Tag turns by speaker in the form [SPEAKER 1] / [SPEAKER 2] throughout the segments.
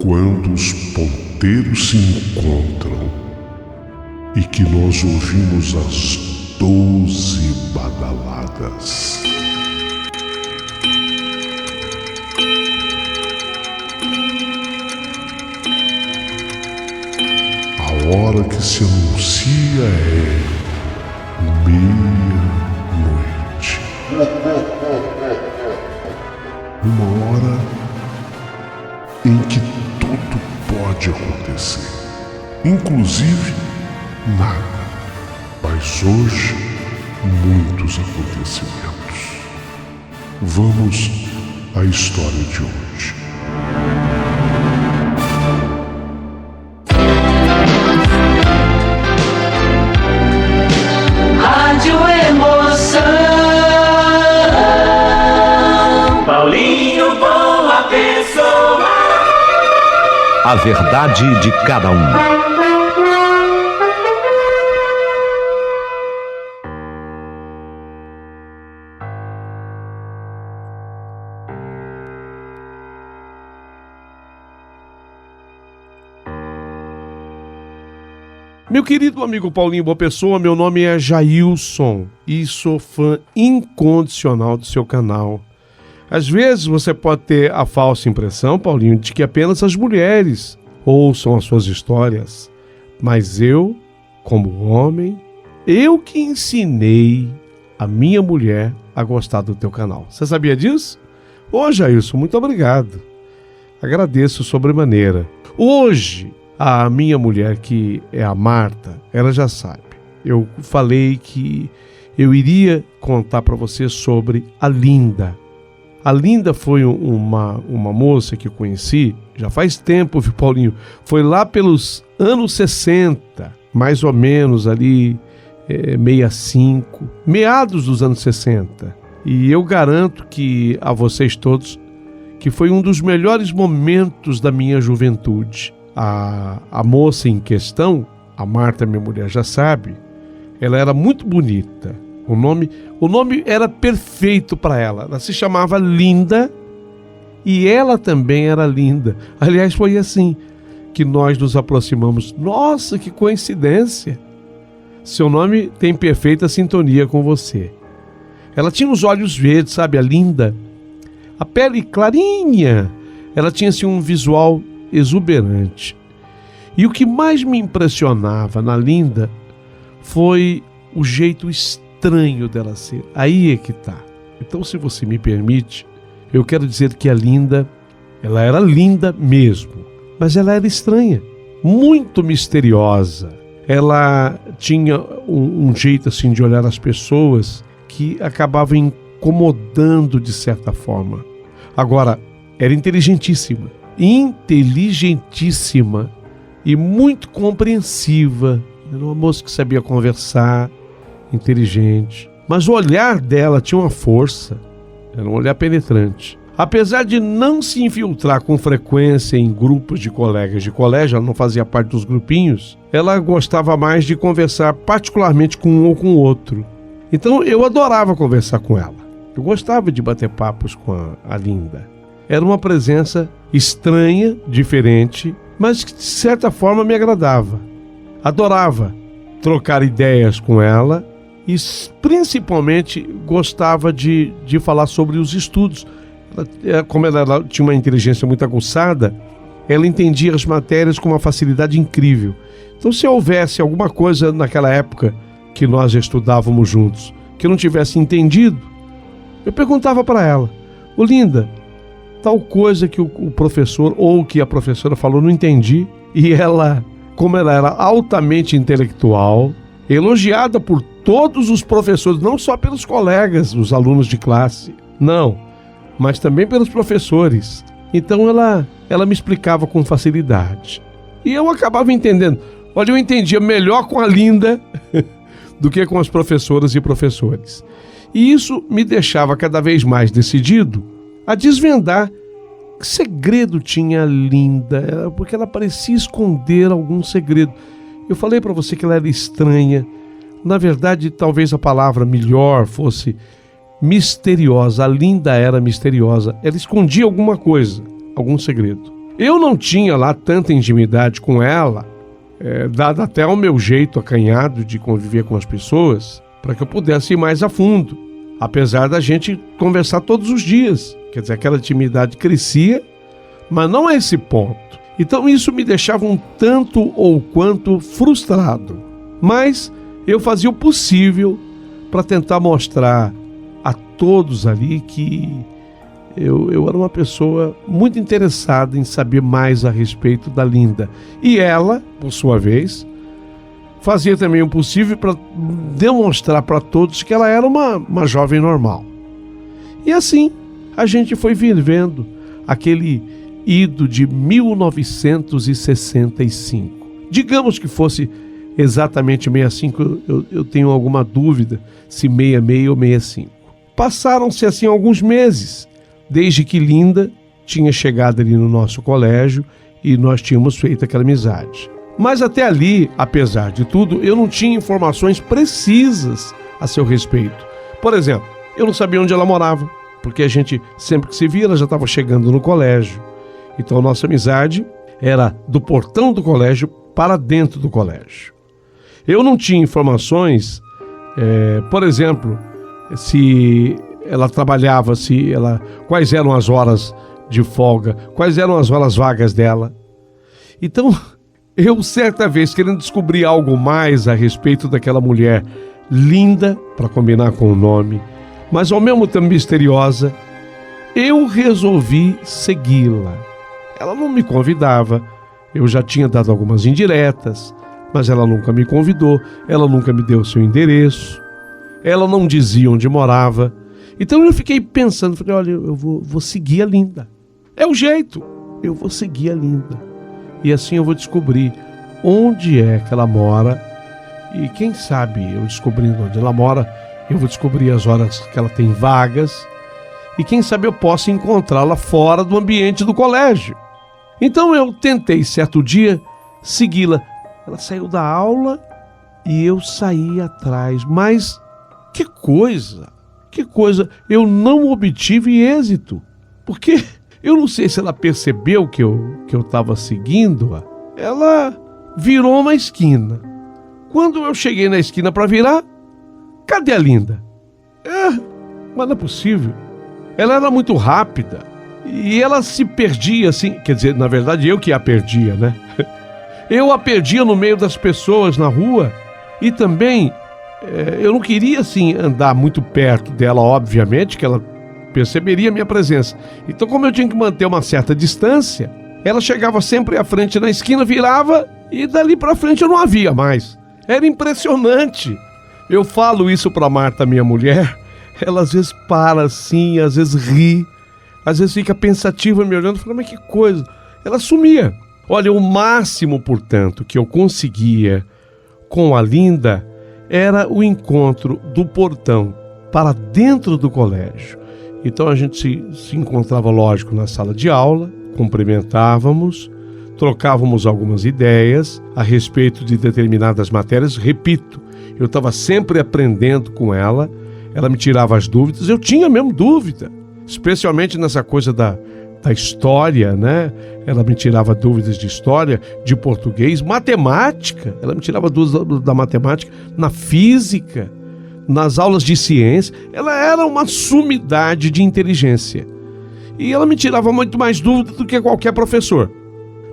[SPEAKER 1] Quando os ponteiros se encontram e que nós ouvimos as 12 badaladas. A hora que se anuncia é meia-noite. Uma hora em que tudo pode acontecer, inclusive nada. Mas hoje, muitos acontecimentos. Vamos à história de hoje.
[SPEAKER 2] Rádio Emoção. Paulinho Boa Pessoa.
[SPEAKER 3] A verdade de cada um.
[SPEAKER 4] Meu querido amigo Paulinho Boa Pessoa, meu nome é Jailson e sou fã incondicional do seu canal. Às vezes você pode ter a falsa impressão, Paulinho, de que apenas as mulheres ouçam as suas histórias. Mas eu, como homem, eu que ensinei a minha mulher a gostar do teu canal. Você sabia disso? Ô Jailson, muito obrigado. Agradeço sobremaneira. Hoje, a minha mulher, que é a Marta, ela já sabe. Eu falei que eu iria contar para você sobre a Linda. A Linda foi uma moça que eu conheci já faz tempo, viu, Paulinho? Foi lá pelos anos 60, mais ou menos ali, 65, meados dos anos 60. E eu garanto que a vocês todos que foi um dos melhores momentos da minha juventude. A moça em questão, a Marta, minha mulher, já sabe, ela era muito bonita. O nome era perfeito para ela. Ela se chamava Linda e ela também era linda. Aliás, foi assim que nós nos aproximamos. Nossa, que coincidência! Seu nome tem perfeita sintonia com você. Ela tinha os olhos verdes, sabe, a Linda? A pele clarinha. Ela tinha assim um visual exuberante. E o que mais me impressionava na Linda foi o jeito estranho dela ser. Aí é que tá. Então, se você me permite, eu quero dizer que a Linda, ela era linda mesmo, mas ela era estranha, muito misteriosa. Ela tinha um jeito assim de olhar as pessoas que acabava incomodando de certa forma. Agora, era inteligentíssima e muito compreensiva. Era uma moça que sabia conversar, inteligente. Mas o olhar dela tinha uma força, era um olhar penetrante. Apesar de não se infiltrar com frequência em grupos de colegas de colégio, ela não fazia parte dos grupinhos, ela gostava mais de conversar particularmente com um ou com o outro. Então eu adorava conversar com ela. Eu gostava de bater papos com a Linda. Era uma presença estranha, diferente, mas que de certa forma me agradava. Adorava trocar ideias com ela e principalmente gostava de falar sobre os estudos. Como ela tinha uma inteligência muito aguçada, ela entendia as matérias com uma facilidade incrível. Então, se houvesse alguma coisa naquela época que nós estudávamos juntos, que eu não tivesse entendido, eu perguntava para ela: ô Linda, tal coisa que o professor ou que a professora falou, não entendi. E ela, como ela era altamente intelectual, elogiada por todos os professores, não só pelos colegas, os alunos de classe, não, mas também pelos professores. Então ela me explicava com facilidade. E eu acabava entendendo. Olha, eu entendia melhor com a Linda do que com as professoras e professores. E isso me deixava cada vez mais decidido a desvendar que segredo tinha a Linda, porque ela parecia esconder algum segredo. Eu falei para você que ela era estranha. Na verdade, talvez a palavra melhor fosse misteriosa. A Linda era misteriosa. Ela escondia alguma coisa, algum segredo. Eu não tinha lá tanta intimidade com ela, dado até o meu jeito acanhado de conviver com as pessoas, para que eu pudesse ir mais a fundo, apesar da gente conversar todos os dias. Quer dizer, aquela intimidade crescia, mas não a esse ponto. Então isso me deixava um tanto ou quanto frustrado. Mas eu fazia o possível para tentar mostrar a todos ali que eu era uma pessoa muito interessada em saber mais a respeito da Linda. E ela, por sua vez, fazia também o possível para demonstrar para todos que ela era uma jovem normal. E assim a gente foi vivendo aquele ido de 1965. Digamos que fosse exatamente 65, eu tenho alguma dúvida se 66 ou 65. Passaram-se assim alguns meses, desde que Linda tinha chegado ali no nosso colégio e nós tínhamos feito aquela amizade. Mas até ali, apesar de tudo, eu não tinha informações precisas a seu respeito. Por exemplo, eu não sabia onde ela morava, porque a gente, sempre que se via, ela já estava chegando no colégio. Então a nossa amizade era do portão do colégio para dentro do colégio. Eu não tinha informações, por exemplo, se ela trabalhava, quais eram as horas de folga, quais eram as horas vagas dela. Então, eu certa vez, querendo descobrir algo mais a respeito daquela mulher linda, para combinar com o nome, mas ao mesmo tempo misteriosa, eu resolvi segui-la. Ela não me convidava, eu já tinha dado algumas indiretas, mas ela nunca me convidou, ela nunca me deu seu endereço, ela não dizia onde morava. Então eu fiquei pensando, falei, olha, eu vou seguir a Linda. É o jeito, eu vou seguir a Linda. E assim eu vou descobrir onde é que ela mora. E quem sabe eu descobrindo onde ela mora, eu vou descobrir as horas que ela tem vagas. E quem sabe eu posso encontrá-la fora do ambiente do colégio. Então eu tentei certo dia segui-la. Ela saiu da aula e eu saí atrás. Mas que coisa, eu não obtive êxito. Porque eu não sei se ela percebeu que eu estava seguindo-a. Ela virou uma esquina. Quando eu cheguei na esquina para virar, cadê a Linda? Mas não é possível. Ela era muito rápida e ela se perdia assim, quer dizer, na verdade eu que a perdia, né? Eu a perdia no meio das pessoas na rua e também eu não queria assim andar muito perto dela, obviamente, que ela perceberia a minha presença. Então, como eu tinha que manter uma certa distância, ela chegava sempre à frente na esquina, virava e dali para frente eu não a via mais. Era impressionante. Eu falo isso para Marta, minha mulher. Ela às vezes para assim, às vezes ri, às vezes fica pensativa me olhando e fala, mas que coisa. Ela sumia. Olha, o máximo, portanto, que eu conseguia com a Linda era o encontro do portão para dentro do colégio. Então a gente se encontrava, lógico, na sala de aula, cumprimentávamos, trocávamos algumas ideias a respeito de determinadas matérias. Repito, eu estava sempre aprendendo com ela. Ela me tirava as dúvidas, eu tinha mesmo dúvida, especialmente nessa coisa da história, né? Ela me tirava dúvidas de história, de português, matemática, ela me tirava dúvidas da matemática, na física, nas aulas de ciência. Ela era uma sumidade de inteligência e ela me tirava muito mais dúvidas do que qualquer professor.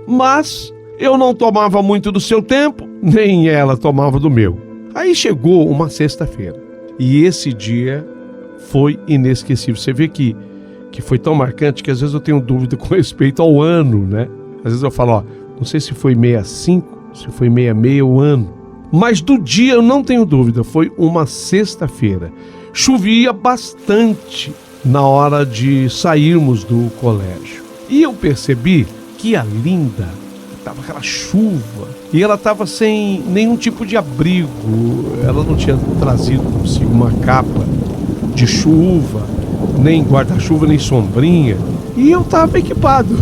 [SPEAKER 4] Mas eu não tomava muito do seu tempo, nem ela tomava do meu. Aí chegou uma sexta-feira. E esse dia foi inesquecível. Você vê que foi tão marcante que às vezes eu tenho dúvida com respeito ao ano, né? Às vezes eu falo, não sei se foi 65, se foi 66 o ano. Mas do dia eu não tenho dúvida, foi uma sexta-feira. Chovia bastante na hora de sairmos do colégio. E eu percebi que a Linda estava aquela chuva e ela estava sem nenhum tipo de abrigo. Ela não tinha trazido consigo uma capa de chuva, nem guarda-chuva, nem sombrinha. E eu estava equipado.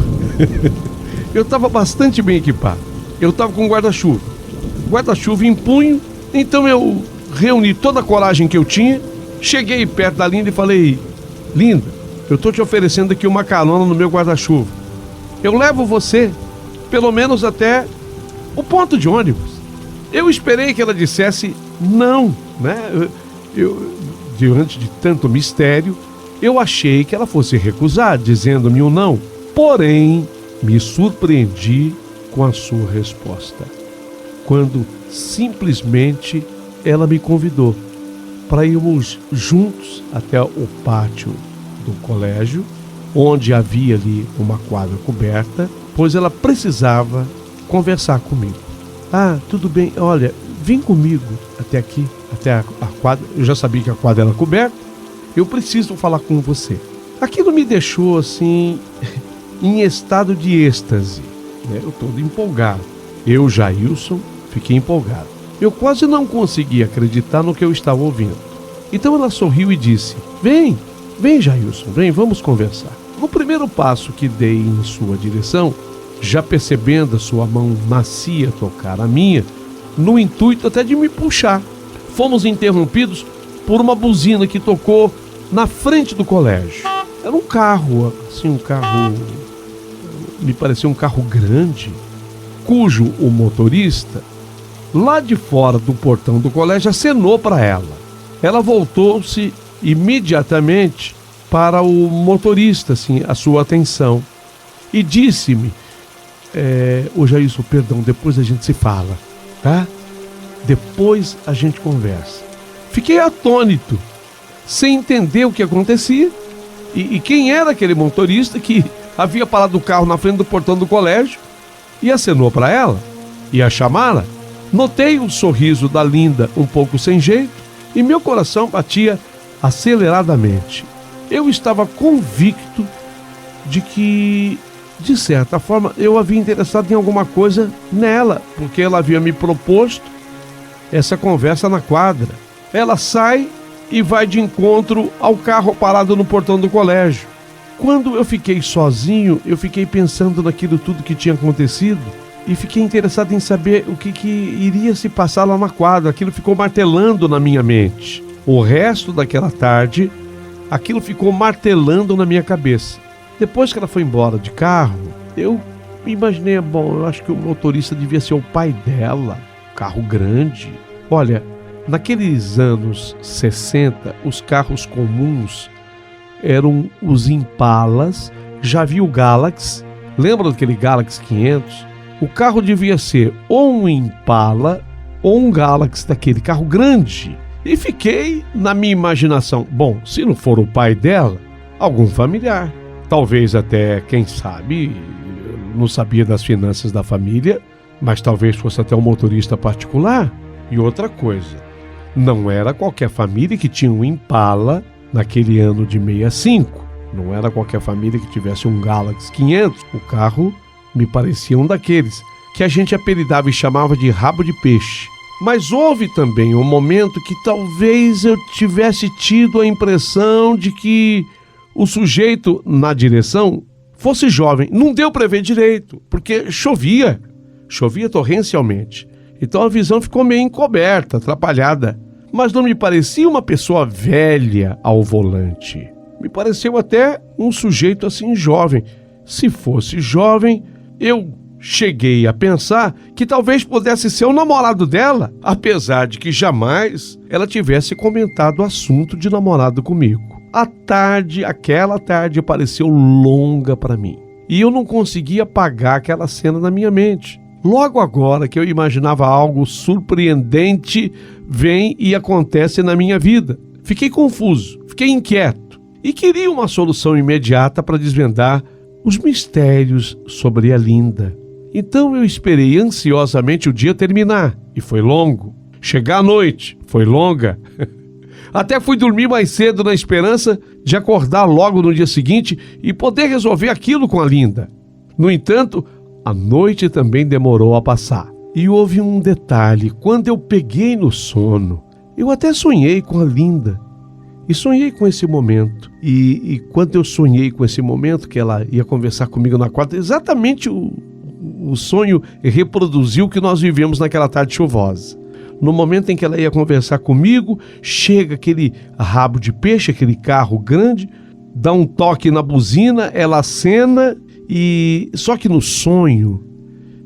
[SPEAKER 4] Eu estava bastante bem equipado. Eu estava com guarda-chuva em punho. Então eu reuni toda a coragem que eu tinha, cheguei perto da Linda e falei, Linda, eu estou te oferecendo aqui uma carona no meu guarda-chuva. Eu levo você, pelo menos até o ponto de ônibus. Eu esperei que ela dissesse não, né? Diante de tanto mistério, eu achei que ela fosse recusar, dizendo-me um não. Porém, me surpreendi com a sua resposta, quando simplesmente ela me convidou para irmos juntos até o pátio do colégio, onde havia ali uma quadra coberta, pois ela precisava conversar comigo. Ah, tudo bem, olha, vem comigo até aqui, até a quadra. Eu já sabia que a quadra era coberta, eu preciso falar com você. Aquilo me deixou assim, em estado de êxtase, né? Eu todo empolgado. Eu, Jailson, fiquei empolgado. Eu quase não conseguia acreditar no que eu estava ouvindo. Então ela sorriu e disse: vem Jailson, vem, vamos conversar. No primeiro passo que dei em sua direção, já percebendo a sua mão macia tocar a minha, no intuito até de me puxar, fomos interrompidos por uma buzina que tocou na frente do colégio. Era um carro, assim, me parecia um carro grande, cujo o motorista, lá de fora do portão do colégio, acenou para ela. Ela voltou-se imediatamente para o motorista, assim, a sua atenção, e disse-me: ô Jailson, perdão, depois a gente se fala, tá? Depois a gente conversa. Fiquei atônito, sem entender o que acontecia e quem era aquele motorista que havia parado o carro na frente do portão do colégio e acenou para ela, ia chamá-la. Notei o sorriso da Linda um pouco sem jeito e meu coração batia aceleradamente. Eu estava convicto de que, de certa forma, eu havia interessado em alguma coisa nela, porque ela havia me proposto essa conversa na quadra. Ela sai e vai de encontro ao carro parado no portão do colégio. Quando eu fiquei sozinho, eu fiquei pensando naquilo tudo que tinha acontecido e fiquei interessado em saber o que iria se passar lá na quadra. Aquilo ficou martelando na minha mente. O resto daquela tarde, aquilo ficou martelando na minha cabeça. Depois que ela foi embora de carro, eu imaginei, eu acho que o motorista devia ser o pai dela, carro grande. Olha, naqueles anos 60, os carros comuns eram os Impalas, já vi o Galaxy, lembra daquele Galaxy 500? O carro devia ser ou um Impala ou um Galaxy, daquele carro grande. E fiquei na minha imaginação, se não for o pai dela, algum familiar. Talvez até, quem sabe, não sabia das finanças da família, mas talvez fosse até um motorista particular. E outra coisa, não era qualquer família que tinha um Impala naquele ano de 65. Não era qualquer família que tivesse um Galaxy 500. O carro me parecia um daqueles que a gente apelidava e chamava de rabo de peixe. Mas houve também um momento que talvez eu tivesse tido a impressão de que o sujeito na direção fosse jovem. Não deu para ver direito, porque chovia torrencialmente. Então a visão ficou meio encoberta, atrapalhada. Mas não me parecia uma pessoa velha ao volante. Me pareceu até um sujeito assim jovem. Se fosse jovem, eu cheguei a pensar que talvez pudesse ser o namorado dela, apesar de que jamais ela tivesse comentado o assunto de namorado comigo. Aquela tarde pareceu longa para mim. E eu não conseguia apagar aquela cena na minha mente. Logo agora que eu imaginava algo surpreendente, vem e acontece na minha vida. Fiquei confuso, fiquei inquieto e queria uma solução imediata para desvendar os mistérios sobre a Linda. Então eu esperei ansiosamente o dia terminar, e foi longo. Chegar à noite, foi longa. Até fui dormir mais cedo na esperança de acordar logo no dia seguinte e poder resolver aquilo com a Linda. No entanto, a noite também demorou a passar. E houve um detalhe: quando eu peguei no sono, eu até sonhei com a Linda. E sonhei com esse momento. E quando eu sonhei com esse momento, que ela ia conversar comigo na quadra, exatamente o sonho reproduziu o que nós vivemos naquela tarde chuvosa. No momento em que ela ia conversar comigo, chega aquele rabo de peixe, aquele carro grande, dá um toque na buzina, ela acena E só que no sonho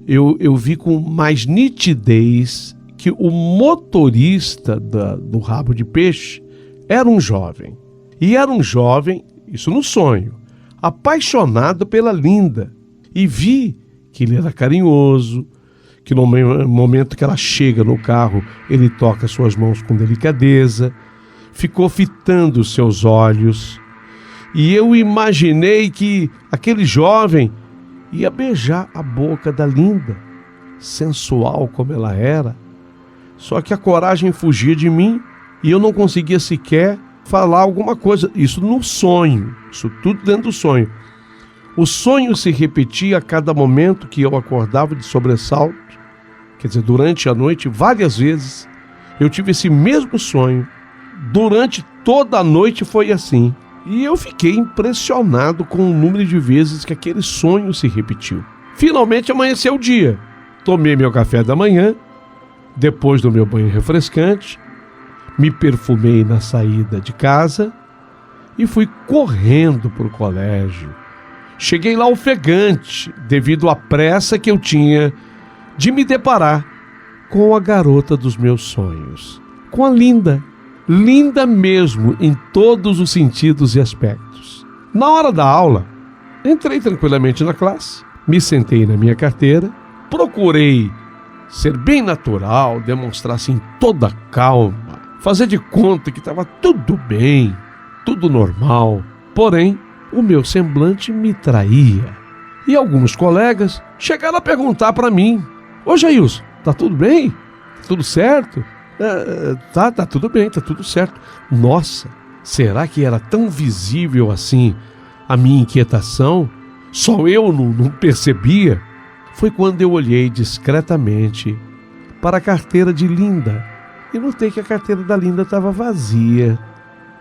[SPEAKER 4] eu vi com mais nitidez que o motorista do rabo de peixe era um jovem. E era um jovem, isso no sonho, apaixonado pela Linda. E vi que ele era carinhoso, que no momento que ela chega no carro, ele toca suas mãos com delicadeza, ficou fitando os seus olhos. E eu imaginei que aquele jovem ia beijar a boca da Linda, sensual como ela era. Só que a coragem fugia de mim e eu não conseguia sequer falar alguma coisa. Isso no sonho, isso tudo dentro do sonho. O sonho se repetia a cada momento que eu acordava de sobressalto. Quer dizer, durante a noite, várias vezes, eu tive esse mesmo sonho. Durante toda a noite foi assim. E eu fiquei impressionado com o número de vezes que aquele sonho se repetiu. Finalmente amanheceu o dia. Tomei meu café da manhã, depois do meu banho refrescante, me perfumei na saída de casa e fui correndo para o colégio. Cheguei lá ofegante, devido à pressa que eu tinha de me deparar com a garota dos meus sonhos, com a Linda. Linda mesmo em todos os sentidos e aspectos. Na hora da aula, entrei tranquilamente na classe, me sentei na minha carteira, procurei ser bem natural, demonstrar assim toda calma, fazer de conta que estava tudo bem, tudo normal. Porém, o meu semblante me traía. E alguns colegas chegaram a perguntar para mim: "Ô Jailson, tá tudo bem? Tá tudo certo?" Tá tudo bem, tá tudo certo. Nossa, será que era tão visível assim a minha inquietação? Só eu não percebia? Foi quando eu olhei discretamente para a carteira de Linda e notei que a carteira da Linda estava vazia.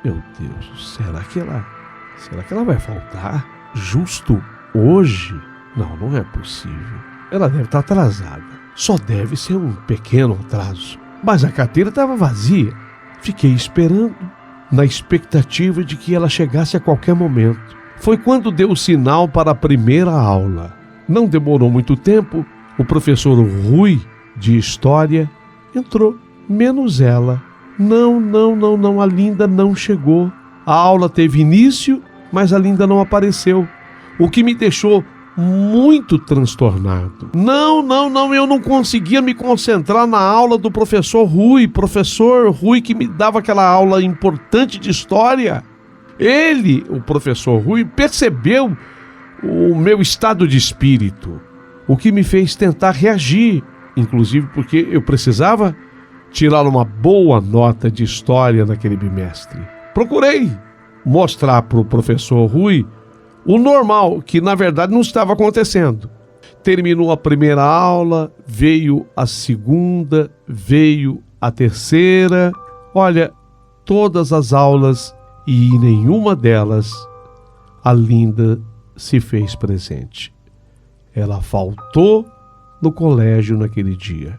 [SPEAKER 4] Meu Deus, será que ela vai faltar justo hoje? Não é possível. Ela deve estar atrasada. Só deve ser um pequeno atraso. Mas a carteira estava vazia. Fiquei esperando, na expectativa de que ela chegasse a qualquer momento. Foi quando deu o sinal para a primeira aula. Não demorou muito tempo, o professor Rui, de História, entrou, menos ela. Não, a Linda não chegou. A aula teve início, mas a Linda não apareceu, o que me deixou muito transtornado. Eu não conseguia me concentrar na aula do professor Rui que me dava aquela aula importante de história. Ele, o professor Rui, percebeu o meu estado de espírito, o que me fez tentar reagir, inclusive porque eu precisava tirar uma boa nota de história naquele bimestre. Procurei mostrar para o professor Rui o normal, que na verdade não estava acontecendo. Terminou a primeira aula, veio a segunda, veio a terceira. Olha, todas as aulas e em nenhuma delas a Linda se fez presente. Ela faltou no colégio naquele dia.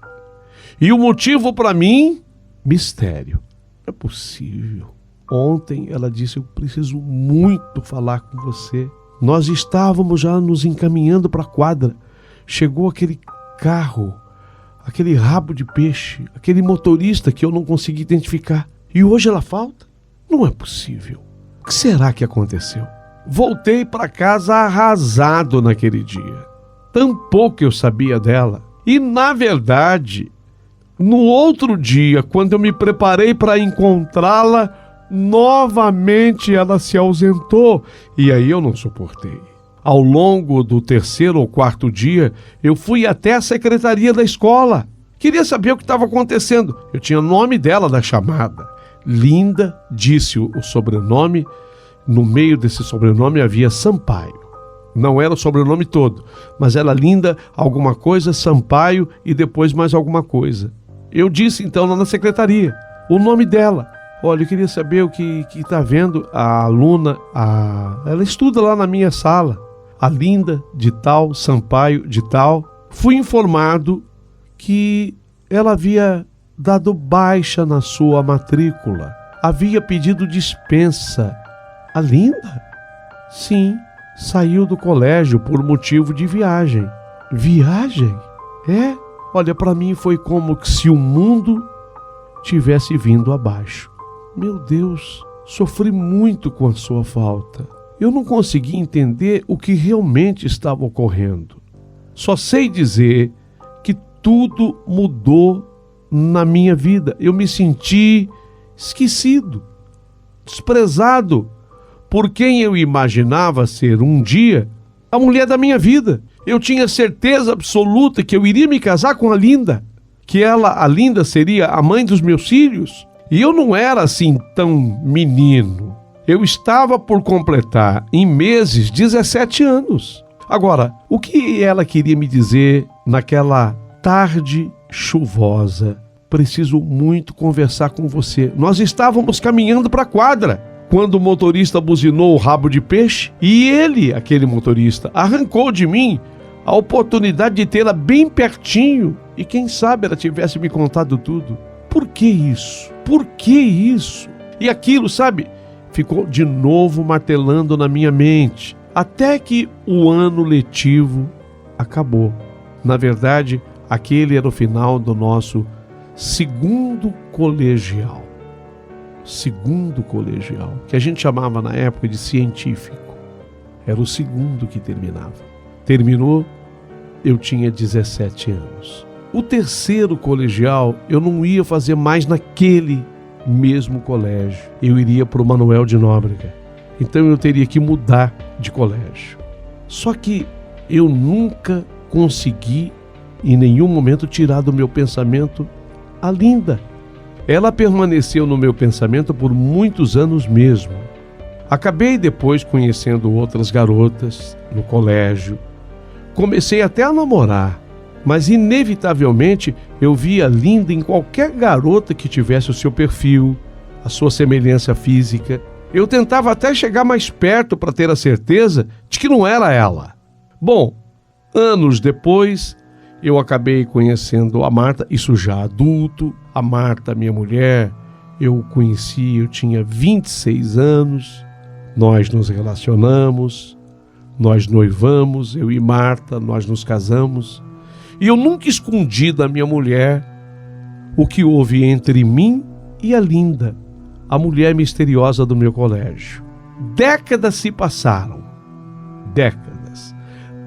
[SPEAKER 4] E o motivo para mim, mistério. Não é possível. Ontem ela disse: "Eu preciso muito falar com você." Nós estávamos já nos encaminhando para a quadra. Chegou aquele carro, aquele rabo de peixe, aquele motorista que eu não consegui identificar. E hoje ela falta? Não é possível. O que será que aconteceu? Voltei para casa arrasado naquele dia. Tampouco eu sabia dela. E, na verdade, no outro dia, quando eu me preparei para encontrá-la, novamente ela se ausentou. E aí eu não suportei. Ao longo do terceiro ou quarto dia, eu fui até a secretaria da escola. Queria saber o que estava acontecendo. Eu tinha o nome dela da chamada. Linda, disse o sobrenome. No meio desse sobrenome havia Sampaio. Não era o sobrenome todo, mas era Linda alguma coisa, Sampaio e depois mais alguma coisa. Eu disse então lá na secretaria o nome dela. Olha, eu queria saber o que está vendo a aluna. Ela estuda lá na minha sala. A Linda de tal, Sampaio de tal. Fui informado que ela havia dado baixa na sua matrícula. Havia pedido dispensa. A Linda? Sim, saiu do colégio por motivo de viagem. Viagem? É? Olha, para mim foi como se o mundo tivesse vindo abaixo. Meu Deus, sofri muito com a sua falta. Eu não consegui entender o que realmente estava ocorrendo. Só sei dizer que tudo mudou na minha vida. Eu me senti esquecido, desprezado por quem eu imaginava ser um dia a mulher da minha vida. Eu tinha certeza absoluta que eu iria me casar com a Linda, que a Linda, seria a mãe dos meus filhos. E eu não era assim tão menino. Eu estava por completar em meses 17 anos. Agora, o que ela queria me dizer naquela tarde chuvosa? Preciso muito conversar com você. Nós estávamos caminhando para a quadra quando o motorista buzinou o rabo de peixe e ele, aquele motorista, arrancou de mim a oportunidade de tê-la bem pertinho e quem sabe ela tivesse me contado tudo. Por que isso? Por que isso? E aquilo, sabe, ficou de novo martelando na minha mente, até que o ano letivo acabou. Na verdade, aquele era o final do nosso segundo colegial. Segundo colegial, que a gente chamava na época de científico. Era o segundo que terminava. Terminou, eu tinha 17 anos. O terceiro colegial eu não ia fazer mais naquele mesmo colégio. Eu iria para o Manoel de Nóbrega. Então eu teria que mudar de colégio. Só que eu nunca consegui em nenhum momento tirar do meu pensamento a Linda. Ela permaneceu no meu pensamento por muitos anos mesmo. Acabei depois conhecendo outras garotas no colégio. Comecei até a namorar, mas inevitavelmente eu via Linda em qualquer garota que tivesse o seu perfil, a sua semelhança física. Eu tentava até chegar mais perto para ter a certeza de que não era ela. Bom, anos depois, eu acabei conhecendo a Marta, isso já adulto. A Marta, minha mulher, eu conheci, eu tinha 26 anos. Nós nos relacionamos, nós noivamos, eu e Marta, nós nos casamos. E eu nunca escondi da minha mulher o que houve entre mim e a Linda, a mulher misteriosa do meu colégio. Décadas se passaram. Décadas.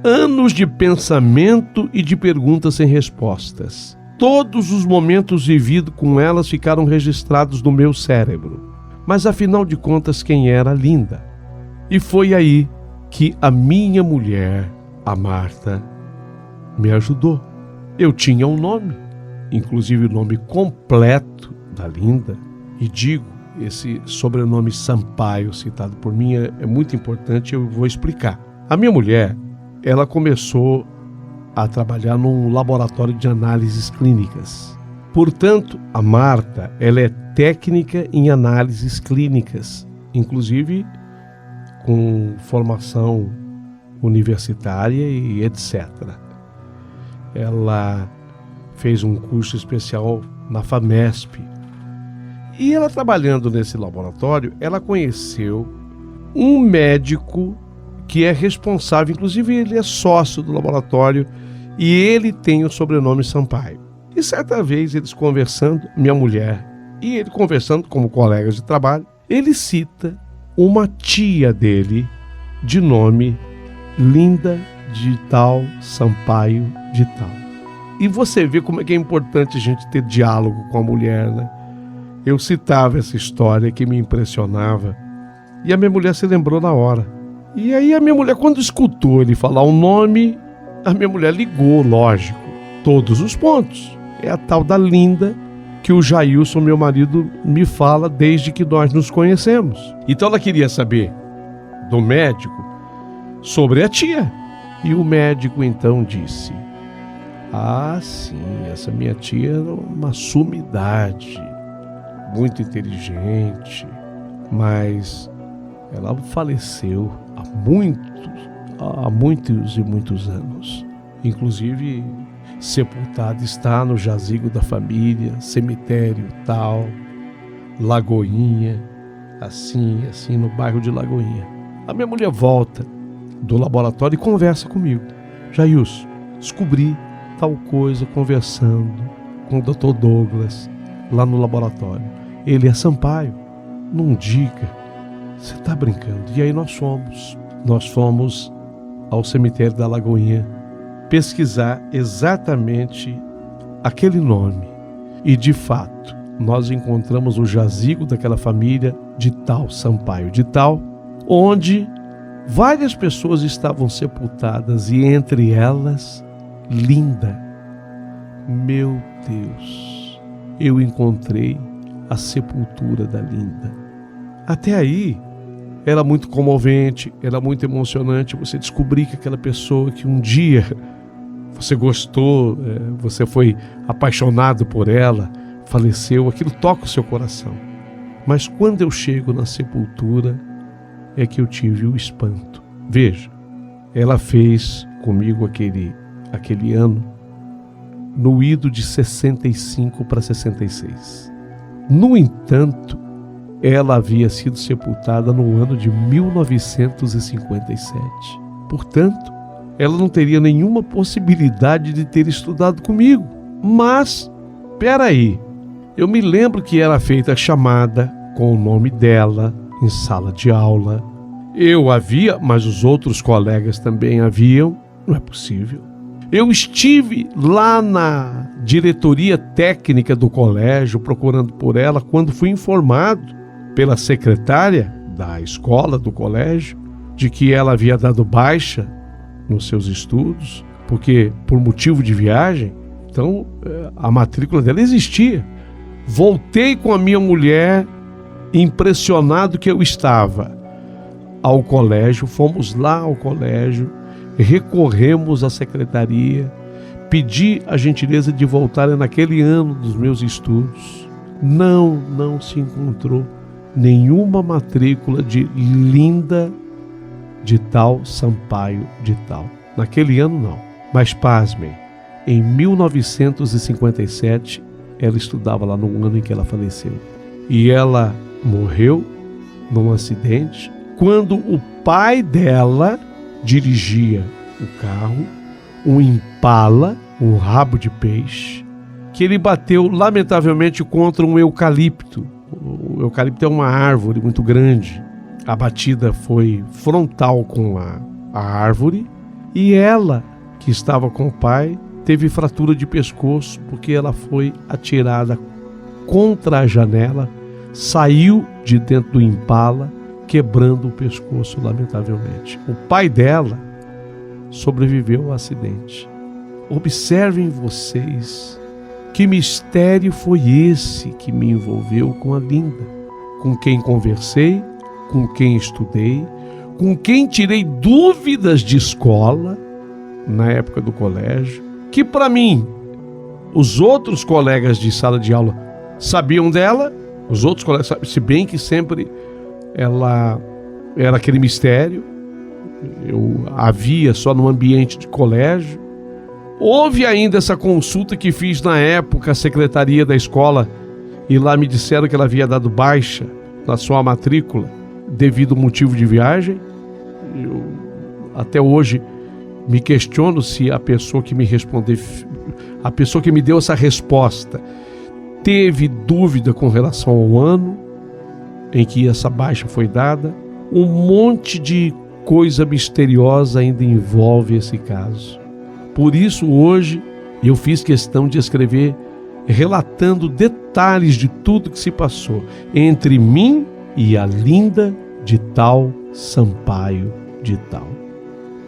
[SPEAKER 4] Anos de pensamento e de perguntas sem respostas. Todos os momentos vividos com elas ficaram registrados no meu cérebro. Mas afinal de contas, quem era a Linda? E foi aí que a minha mulher, a Marta, me ajudou. Eu tinha um nome, inclusive o nome completo da Linda, e digo, esse sobrenome Sampaio, citado por mim, é muito importante, eu vou explicar. A minha mulher, ela começou a trabalhar num laboratório de análises clínicas. Portanto, a Marta, ela é técnica em análises clínicas, inclusive com formação universitária e etc. Ela fez um curso especial na FAMESP. E ela trabalhando nesse laboratório, ela conheceu um médico que é responsável, inclusive ele é sócio do laboratório e ele tem o sobrenome Sampaio. E certa vez eles conversando, minha mulher e ele conversando como colegas de trabalho, ele cita uma tia dele de nome Linda de tal, Sampaio de tal. E você vê como é que é importante a gente ter diálogo com a mulher, né? Eu citava essa história que me impressionava e a minha mulher se lembrou na hora. E aí a minha mulher, quando escutou ele falar o nome, a minha mulher ligou, lógico, todos os pontos. É a tal da Linda que o Jailson, meu marido, me fala desde que nós nos conhecemos. Então ela queria saber do médico sobre a tia. E o médico então disse: ah, sim, essa minha tia era uma sumidade, muito inteligente, mas ela faleceu há muitos e muitos anos. Inclusive, sepultada está no jazigo da família, cemitério tal, Lagoinha, assim, no bairro de Lagoinha. A minha mulher volta do laboratório e conversa comigo. Jailson, descobri tal coisa conversando com o Dr. Douglas lá no laboratório. Ele é Sampaio. Não diga, você está brincando. E aí nós fomos ao cemitério da Lagoinha pesquisar exatamente aquele nome. E de fato, nós encontramos o jazigo daquela família de tal Sampaio, de tal, onde várias pessoas estavam sepultadas e entre elas, Linda. Meu Deus, eu encontrei a sepultura da Linda. Até aí, era muito comovente, era muito emocionante você descobrir que aquela pessoa que um dia você gostou, você foi apaixonado por ela, faleceu, aquilo toca o seu coração. Mas quando eu chego na sepultura, é que eu tive o espanto. Veja, ela fez comigo aquele ano no ido de 65 para 66. No entanto, ela havia sido sepultada no ano de 1957. Portanto, ela não teria nenhuma possibilidade de ter estudado comigo. Mas, peraí, eu me lembro que era feita a chamada com o nome dela em sala de aula. Eu havia, mas os outros colegas também haviam. Não é possível. Eu estive lá na diretoria técnica do colégio procurando por ela quando fui informado pela secretária da escola, do colégio, de que ela havia dado baixa nos seus estudos, porque por motivo de viagem, então a matrícula dela existia. Voltei com a minha mulher, impressionado que eu estava, ao colégio, fomos lá ao colégio, recorremos à secretaria, pedi a gentileza de voltar naquele ano dos meus estudos. Não se encontrou nenhuma matrícula de Linda de tal Sampaio de tal. Naquele ano não. Mas pasmem, em 1957 ela estudava lá no ano em que ela faleceu. E ela morreu num acidente quando o pai dela dirigia o carro, um Impala, um rabo de peixe, que ele bateu lamentavelmente contra um eucalipto. O eucalipto é uma árvore muito grande. A batida foi frontal com a árvore e ela, que estava com o pai, teve fratura de pescoço porque ela foi atirada contra a janela, saiu de dentro do Impala, quebrando o pescoço lamentavelmente. O pai dela sobreviveu ao acidente. Observem vocês que mistério foi esse que me envolveu com a Linda, com quem conversei, com quem estudei, com quem tirei dúvidas de escola na época do colégio, que para mim os outros colegas de sala de aula sabiam dela, os outros colegas, se bem que sempre ela era aquele mistério, eu havia só no ambiente de colégio. Houve ainda essa consulta que fiz na época à secretaria da escola e lá me disseram que ela havia dado baixa na sua matrícula devido ao motivo de viagem. Eu até hoje me questiono se a pessoa que me respondeu, a pessoa que me deu essa resposta, teve dúvida com relação ao ano em que essa baixa foi dada. Um monte de coisa misteriosa ainda envolve esse caso. Por isso hoje eu fiz questão de escrever relatando detalhes de tudo que se passou entre mim e a Linda de tal Sampaio de tal.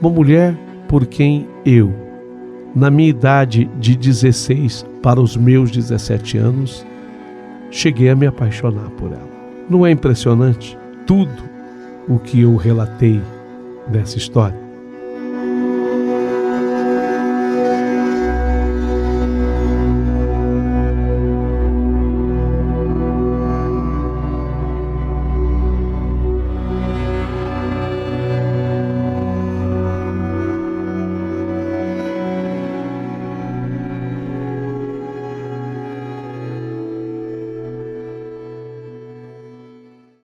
[SPEAKER 4] Uma mulher por quem eu, na minha idade de 16 para os meus 17 anos, cheguei a me apaixonar por ela. Não é impressionante tudo o que eu relatei nessa história?